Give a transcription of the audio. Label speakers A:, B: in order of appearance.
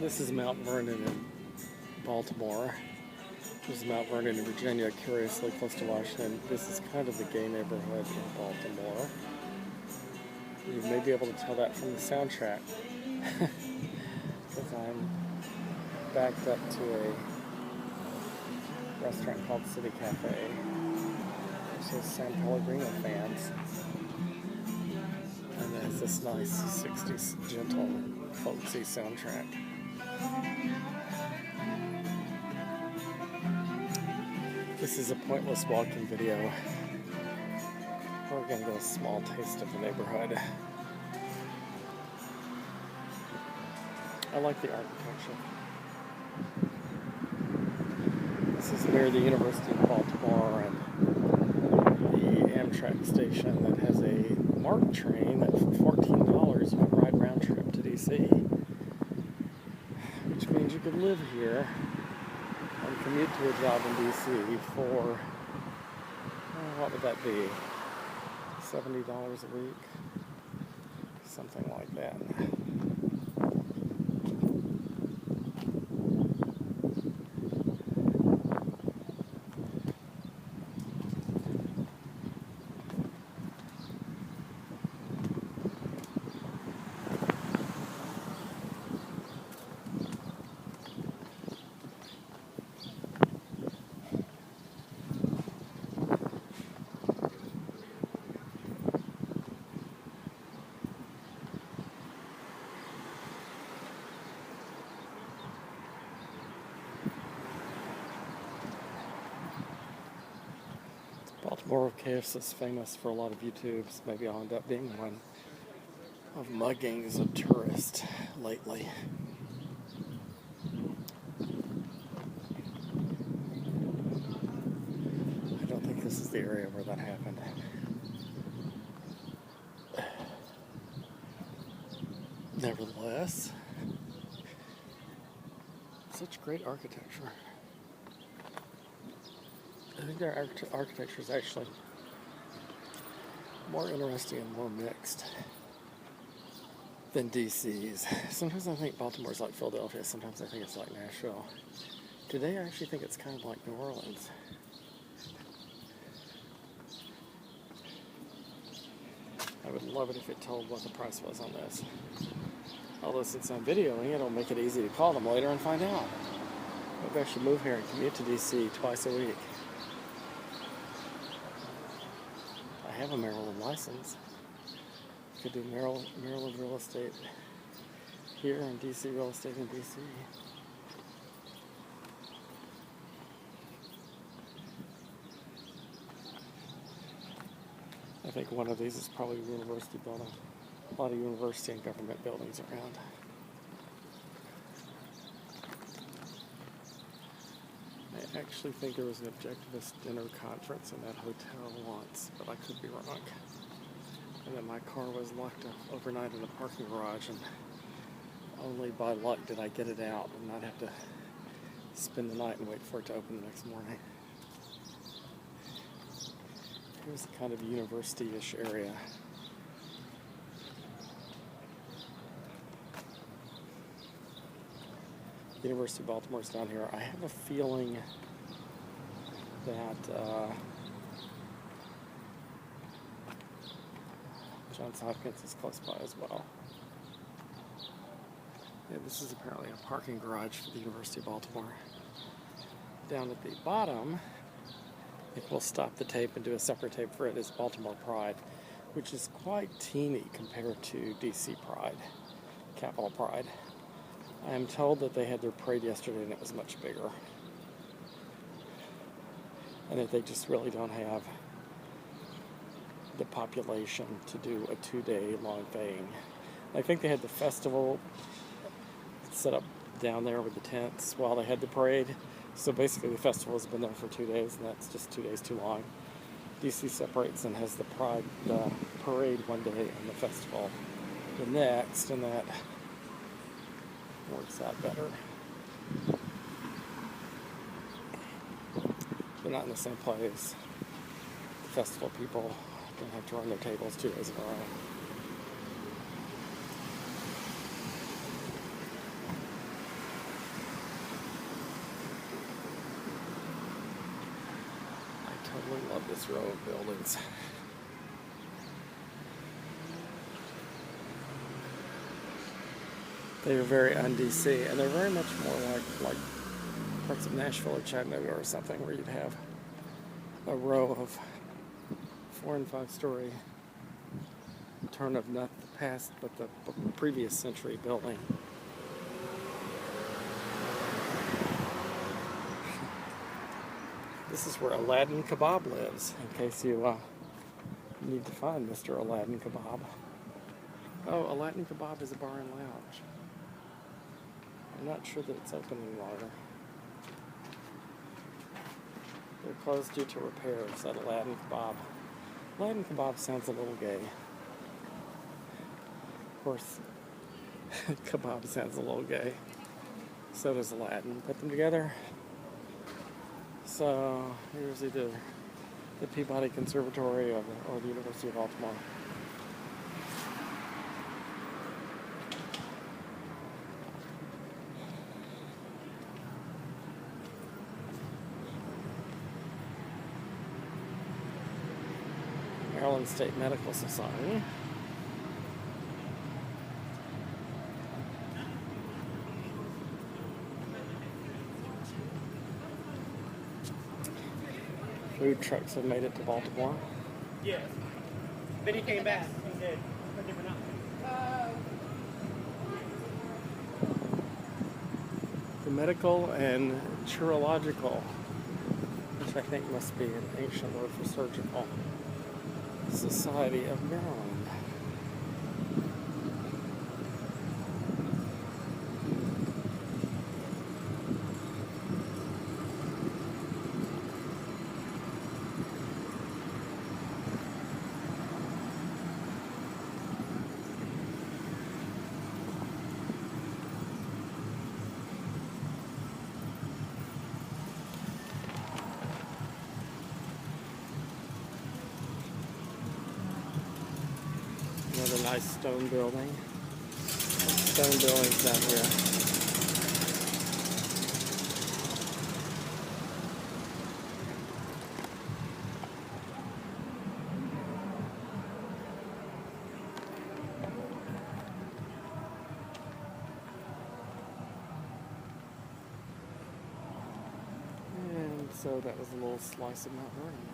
A: This is Mount Vernon in Baltimore. This is Mount Vernon in Virginia, curiously close to Washington. This is kind of the gay neighborhood in Baltimore. You may be able to tell that from the soundtrack. Because I'm backed up to a restaurant called City Cafe. Which is San Pellegrino fans. And it has this nice 60s gentle, folksy soundtrack. This is a pointless walking video. We're going to get a small taste of the neighborhood. I like the architecture. This is near the University of Baltimore and the Amtrak station that has a MARC train that for $14 you can ride round trip to DC. Which means you could live here and commute to a job in DC for, what would that be? $70 a week? Something like that. Baltimore KFC is famous for a lot of YouTubes. Maybe I'll end up being one of muggings of tourists lately. I don't think this is the area where that happened. Nevertheless, such great architecture. I think their architecture is actually more interesting and more mixed than DC's. Sometimes I think Baltimore's like Philadelphia, sometimes I think it's like Nashville. Today I actually think it's kind of like New Orleans. I would love it if it told what the price was on this. Although since I'm videoing, it'll make it easy to call them later and find out. Maybe I should move here and commute to DC twice a week. I have a Maryland license. Could do Maryland real estate here and DC real estate in DC. I think one of these is probably a university building. A lot of university and government buildings around. I actually think there was an objectivist dinner conference in that hotel once, but I could be wrong. And then my car was locked up overnight in the parking garage, and only by luck did I get it out and not have to spend the night and wait for it to open the next morning. Here's a kind of university-ish area. University of Baltimore's down here. I have a feeling that Johns Hopkins is close by as well. Yeah, this is apparently a parking garage for the University of Baltimore. Down at the bottom, I think we'll stop the tape and do a separate tape for it, is Baltimore Pride, which is quite teeny compared to DC Pride, Capitol Pride. I am told that they had their parade yesterday and it was much bigger. And that they just really don't have the population to do a 2-day long thing. I think they had the festival set up down there with the tents while they had the parade. So basically the festival has been there for 2 days and that's just 2 days too long. DC separates and has the parade one day and the festival the next, and that works out better. They're not in the same place. The festival people don't have to run their tables 2 days in a row. absolutely love this row of buildings. They are very un-DC, and they're very much more like parts of Nashville or Chattanooga or something, where you'd have a row of 4- and 5-story turn of not the past but the previous century building. This is where Aladdin Kebab lives, in case you need to find Mr. Aladdin Kebab. Oh, Aladdin Kebab is a bar and lounge. I'm not sure that it's open any longer. They're closed due to repairs at Aladdin Kebab. Aladdin Kebab sounds a little gay. Of course, kebab sounds a little gay. So does Aladdin. Put them together. So here's either the Peabody Conservatory or the University of Baltimore. Maryland State Medical Society. Food trucks have made it to Baltimore.
B: Yes. Then he came back. He did a different outfit.
A: The Medical and Chirological, which I think must be an ancient word for surgical, Society of Maryland. Another nice stone building. Stone buildings down here. And so that was a little slice of Mount Vernon.